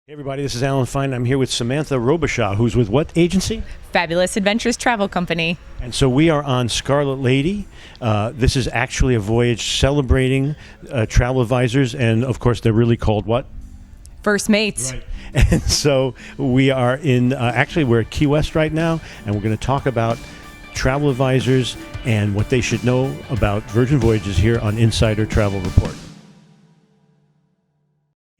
Hey everybody, this is Alan Fine. I'm here with Samantha Robichaud, who's with what agency? Fabulous Adventures Travel Company. And so we are on Scarlet Lady. This is actually a voyage celebrating travel advisors, and of course they're really called what? First Mates. Right. And so we are in, actually we're at Key West right now, and we're going to talk about travel advisors and what they should know about Virgin Voyages here on Insider Travel Report.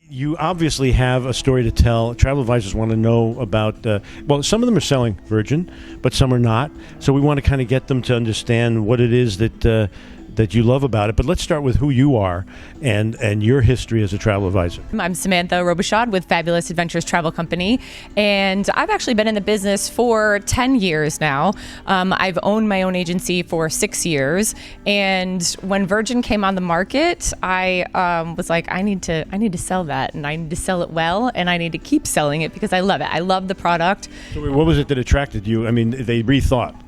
You obviously have a story to tell. Travel advisors want to know about, well, some of them are selling Virgin, but some are not. So we want to kind of get them to understand what it is that you love about it. But let's start with who you are and your history as a travel advisor. I'm Samantha Robichaud with Fabulous Adventures Travel Company, and I've actually been in the business for 10 years now. I've owned my own agency for 6 years, and when Virgin came on the market, I was like, I need to sell that, and I need to sell it well, and I need to keep selling it because I love it. I love the product. So what was it that attracted you? I mean, they rethought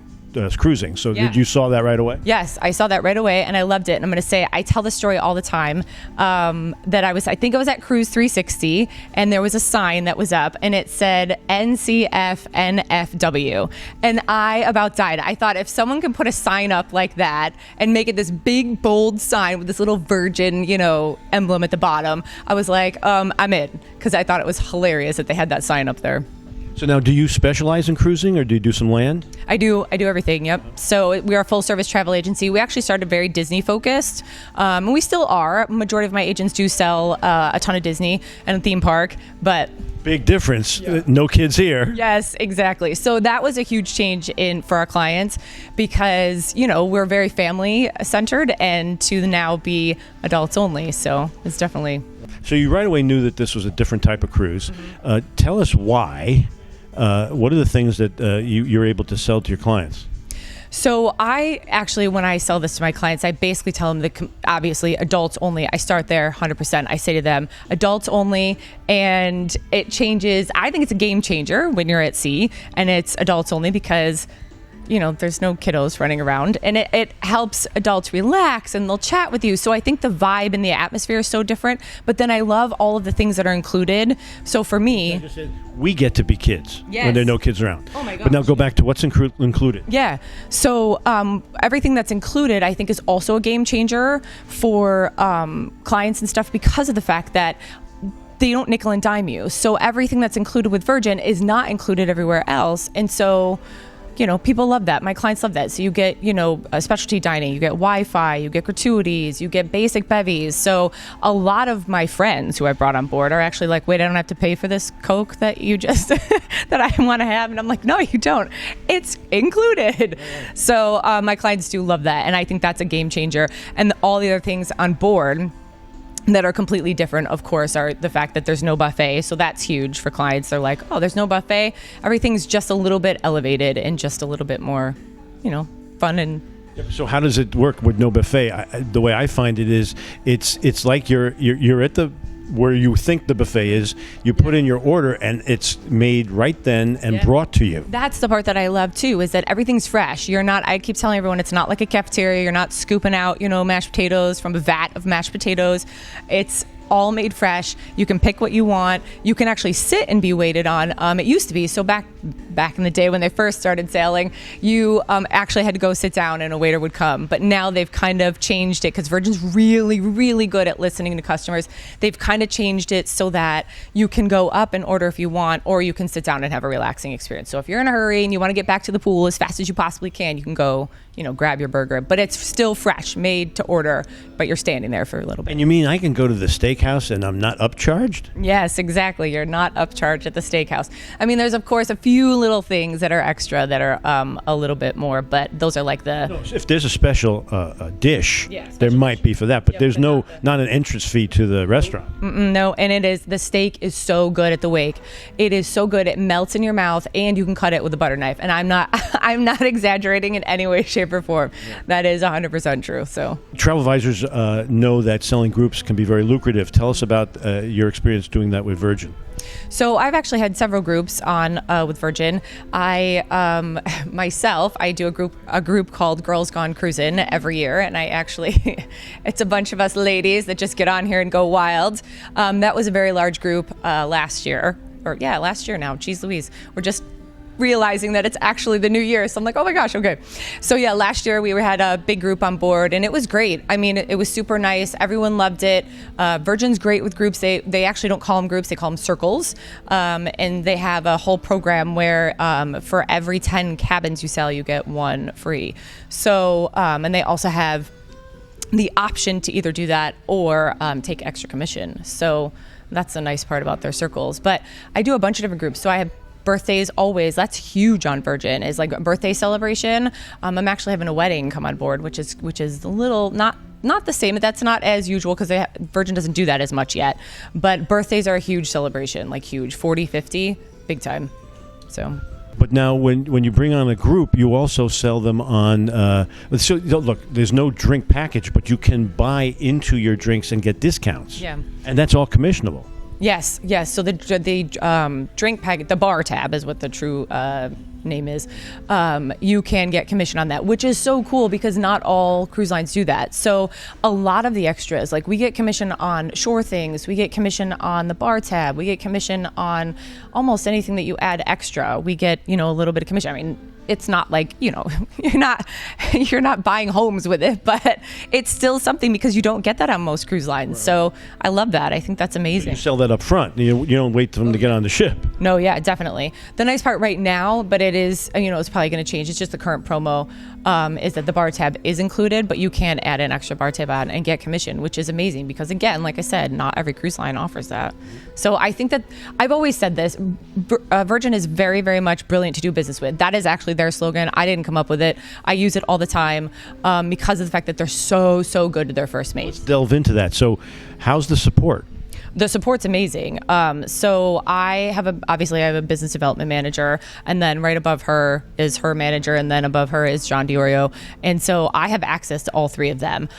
cruising. So Yeah. Did you saw that right away? Yes, I saw that right away, and I loved it. And I'm going to say, I tell the story all the time, that I think I was at Cruise 360, and there was a sign that was up, and it said NCF NFW. And I about died. I thought if someone can put a sign up like that and make it this big, bold sign with this little Virgin, emblem at the bottom, I was like, I'm in, because I thought it was hilarious that they had that sign up there. So now, do you specialize in cruising, or do you do some land? I do everything, yep. So we are a full-service travel agency. We actually started very Disney-focused, and we still are. Majority of my agents do sell a ton of Disney and a theme park, but... Big difference. Yeah. No kids here. Yes, exactly. So that was a huge change for our clients because, we're very family-centered, and to now be adults only, so it's definitely... So you right away knew that this was a different type of cruise. Mm-hmm. Tell us why. What are the things that you're able to sell to your clients? So I actually, when I sell this to my clients, I basically tell them that obviously adults only. I start there 100%. I say to them, adults only, and it changes. I think it's a game changer when you're at sea, and it's adults only because there's no kiddos running around, and it helps adults relax, and they'll chat with you. So I think the vibe and the atmosphere is so different, but then I love all of the things that are included. So for me, we get to be kids when there are no kids around. Oh my gosh. But now go back to what's included. Yeah. So everything that's included, I think, is also a game changer for clients and stuff because of the fact that they don't nickel and dime you. So everything that's included with Virgin is not included everywhere else. And so people love that. My clients love that. So you get, a specialty dining, you get Wi-Fi, you get gratuities, you get basic bevies. So a lot of my friends who I brought on board are actually like, wait, I don't have to pay for this Coke that you just, that I want to have. And I'm like, no, you don't. It's included. So my clients do love that. And I think that's a game changer. And all the other things on board that are completely different, of course, are the fact that there's no buffet. So that's huge for clients. They're like, oh, there's no buffet. Everything's just a little bit elevated and just a little bit more, fun. And so how does it work with no buffet? The way I find it is it's like you're at the where you think the buffet is, you put in your order and it's made right then and brought to you. That's the part that I love too, is that everything's fresh. I keep telling everyone, it's not like a cafeteria. You're not scooping out, mashed potatoes from a vat of mashed potatoes. It's all made fresh. You can pick what you want. You can actually sit and be waited on. It used to be, so back in the day when they first started sailing, you actually had to go sit down and a waiter would come. But now they've kind of changed it because Virgin's really, really good at listening to customers. They've kind of changed it so that you can go up and order if you want, or you can sit down and have a relaxing experience. So if you're in a hurry and you want to get back to the pool as fast as you possibly can, you can go, grab your burger. But it's still fresh, made to order, but you're standing there for a little bit. And you mean I can go to the Steakhouse and I'm not upcharged? Yes, exactly. You're not upcharged at the Steakhouse. I mean, there's, of course, a few little things that are extra that are a little bit more, but those are like the... No, if there's a special dish, there might be for that, but there's not an entrance fee to the restaurant. No, and the steak is so good at the wake. It is so good. It melts in your mouth, and you can cut it with a butter knife. And I'm not exaggerating in any way, shape, shape, or form. That is 100% true. So Travel advisors know that selling groups can be very lucrative. Tell us about your experience doing that with Virgin. So I've actually had several groups on with Virgin. I myself, I do a group called Girls Gone Cruisin' every year, and I actually, it's a bunch of us ladies that just get on here and go wild. That was a very large group last year now. Geez Louise, we're just realizing that it's actually the new year. So I'm like, oh my gosh, okay. So yeah, last year we had a big group on board, and it was great. I mean, it was super nice. Everyone loved it. Virgin's great with groups. They actually don't call them groups, they call them circles. And they have a whole program where for every 10 cabins you sell, you get one free. So, and they also have the option to either do that or take extra commission. So that's the nice part about their circles. But I do a bunch of different groups. So I have birthdays always. That's huge on Virgin, is like a birthday celebration. I'm actually having a wedding come on board, which is a little not the same. That's not as usual because Virgin doesn't do that as much yet. But birthdays are a huge celebration, like huge, 40, 50, big time. So. But now when you bring on a group, you also sell them on, so look, there's no drink package, but you can buy into your drinks and get discounts. Yeah. And that's all commissionable. Yes. So the drink packet, the bar tab is what the true name is. You can get commission on that, which is so cool because not all cruise lines do that. So a lot of the extras, like we get commission on shore things, we get commission on the bar tab, we get commission on almost anything that you add extra. We get, a little bit of commission. I mean, it's not like, you're not buying homes with it, but it's still something because you don't get that on most cruise lines. Right. So I love that. I think that's amazing. You sell that up front. You don't wait for them to get on the ship. No, yeah, definitely. The nice part right now, but it is, it's probably going to change. It's just the current promo is that the bar tab is included, but you can add an extra bar tab on and get commission, which is amazing because, again, like I said, not every cruise line offers that. So I think that I've always said this, Virgin is very, very much brilliant to do business with. That is actually their slogan. I didn't come up with it. I use it all the time because of the fact that they're so, so good to their first mates. Let's delve into that. So how's the support? The support's amazing. So I have a business development manager, and then right above her is her manager, and then above her is John DiOrio. And so I have access to all three of them,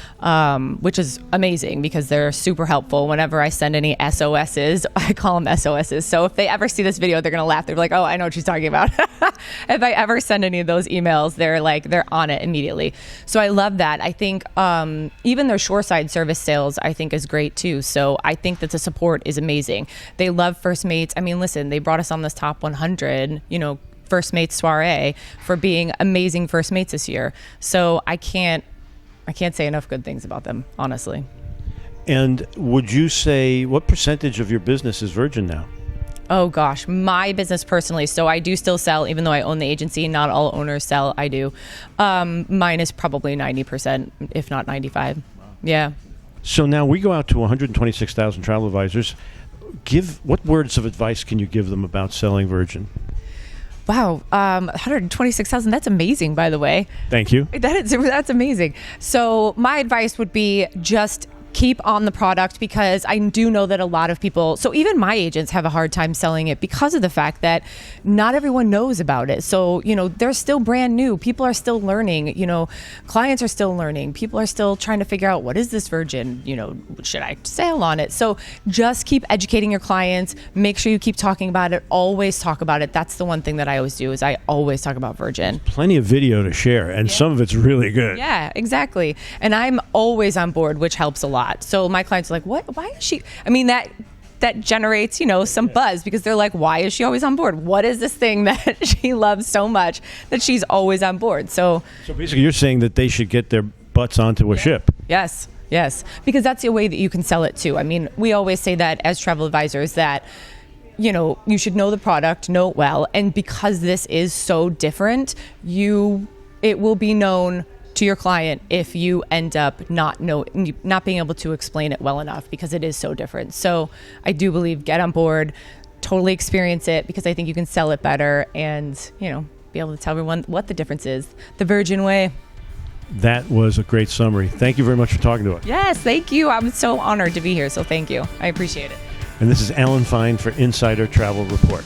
which is amazing because they're super helpful. Whenever I send any SOSs, I call them SOSs. So if they ever see this video, they're going to laugh. They're like, oh, I know what she's talking about. If I ever send any of those emails, they're on it immediately. So I love that. I think even their shoreside service sales, I think, is great too. So I think that the support is amazing. They love First Mates. I mean, listen, they brought us on this top 100, First Mates soiree for being amazing First Mates this year. So I can't say enough good things about them, honestly. And would you say what percentage of your business is Virgin now? Oh gosh, my business personally. So I do still sell, even though I own the agency. Not all owners sell. I do. Mine is probably 90%, if not 95%. Wow. Yeah. So now we go out to 126,000 travel advisors. What words of advice can you give them about selling Virgin? Wow, 126,000. That's amazing, by the way. Thank you. That's amazing. So my advice would be just keep on the product, because I do know that a lot of people, so even my agents have a hard time selling it because of the fact that not everyone knows about it. So, they're still brand new. People are still learning, clients are still learning. People are still trying to figure out, what is this Virgin? Should I sail on it? So just keep educating your clients. Make sure you keep talking about it. Always talk about it. That's the one thing that I always do, is I always talk about Virgin. Plenty of video to share, and some of it's really good. Yeah, exactly. And I'm always on board, which helps a lot. So my clients are like, what? Why is she? I mean, that generates, some buzz, because they're like, why is she always on board? What is this thing that she loves so much that she's always on board? So basically you're saying that they should get their butts onto a ship. Yes, because that's the way that you can sell it too. I mean, we always say that as travel advisors, that you should know the product, know it well, and because this is so different, it will be known to your client if you end up not being able to explain it well enough, because it is so different. So I do believe get on board, totally experience it, because I think you can sell it better and, be able to tell everyone what the difference is. The Virgin way. That was a great summary. Thank you very much for talking to us. Yes, thank you. I'm so honored to be here. So thank you. I appreciate it. And this is Alan Fine for Insider Travel Report.